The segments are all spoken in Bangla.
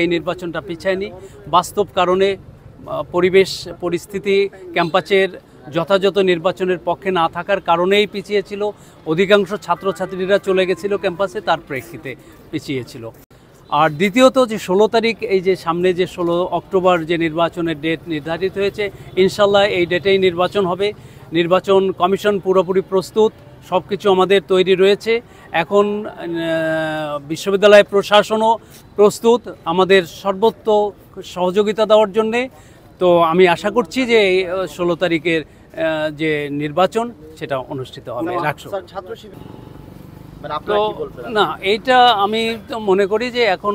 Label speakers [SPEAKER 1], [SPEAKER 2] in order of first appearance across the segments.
[SPEAKER 1] এই নির্বাচনটা পিছায়নি বাস্তব কারণে পরিবেশ পরিস্থিতি ক্যাম্পাসের যথাযথ নির্বাচনের পক্ষে না থাকার কারণেই পিছিয়েছিল। অধিকাংশ ছাত্রছাত্রীরা চলে গেছিল ক্যাম্পাসে, তার প্রেক্ষিতে পিছিয়েছিল। আর দ্বিতীয়ত যে 16 তারিখ, এই যে সামনে যে 16 অক্টোবর যে নির্বাচনের ডেট নির্ধারিত হয়েছে, ইনশাল্লাহ এই ডেটেই নির্বাচন হবে। নির্বাচন কমিশন পুরোপুরি প্রস্তুত, সব কিছু আমাদের তৈরি রয়েছে। এখন বিশ্ববিদ্যালয় প্রশাসনও প্রস্তুত আমাদের সর্বোচ্চ সহযোগিতা দেওয়ার জন্যে। তো আমি আশা করছি যে 16 তারিখের যে নির্বাচন সেটা অনুষ্ঠিত হবে। তো না, এইটা আমি তো মনে করি যে এখন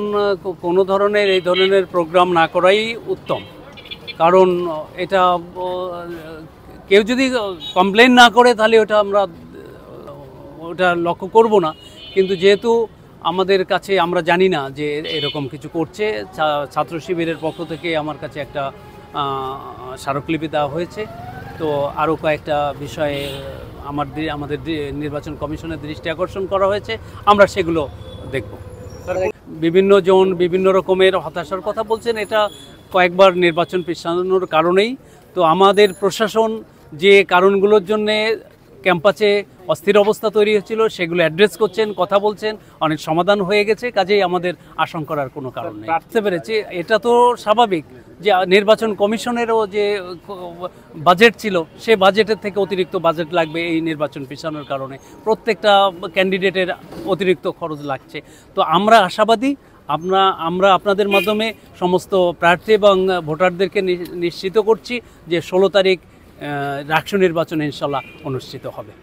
[SPEAKER 1] কোনো ধরনের এই ধরনের প্রোগ্রাম না করাই উত্তম। কারণ এটা কেউ যদি কমপ্লেন না করে তাহলে ওটা লক্ষ্য করব না। কিন্তু যেহেতু আমাদের কাছে আমরা জানি না যে এরকম কিছু করছে, ছাত্র শিবিরের পক্ষ থেকে আমার কাছে একটা স্মারকলিপি দেওয়া হয়েছে। তো আরও কয়েকটা বিষয়ে আমাদের নির্বাচন কমিশনের দৃষ্টি আকর্ষণ করা হয়েছে, আমরা সেগুলো দেখব। বিভিন্ন জন বিভিন্ন রকমের হতাশার কথা বলছেন, এটা কয়েকবার নির্বাচন পিছানোর কারণেই। তো আমাদের প্রশাসন যে কারণগুলোর জন্যে ক্যাম্পাসে অস্থির অবস্থা তৈরি হচ্ছিল সেগুলো অ্যাড্রেস করছেন, কথা বলছেন, অনেক সমাধান হয়ে গেছে। কাজেই আমাদের আশঙ্কার আর কোনো কারণ নেই। বুঝতে পেরেছি, এটা তো স্বাভাবিক যে নির্বাচন কমিশনেরও যে বাজেট ছিল সে বাজেটের থেকে অতিরিক্ত বাজেট লাগবে এই নির্বাচন পিছানোর কারণে। প্রত্যেকটা ক্যান্ডিডেটের অতিরিক্ত খরচ লাগছে। তো আমরা আশাবাদী, আমরা আপনাদের মাধ্যমে সমস্ত প্রার্থী এবং ভোটারদেরকে নিশ্চিত করছি যে 16 তারিখ রাষ্ট্র নির্বাচন ইনশাল্লাহ অনুষ্ঠিত হবে।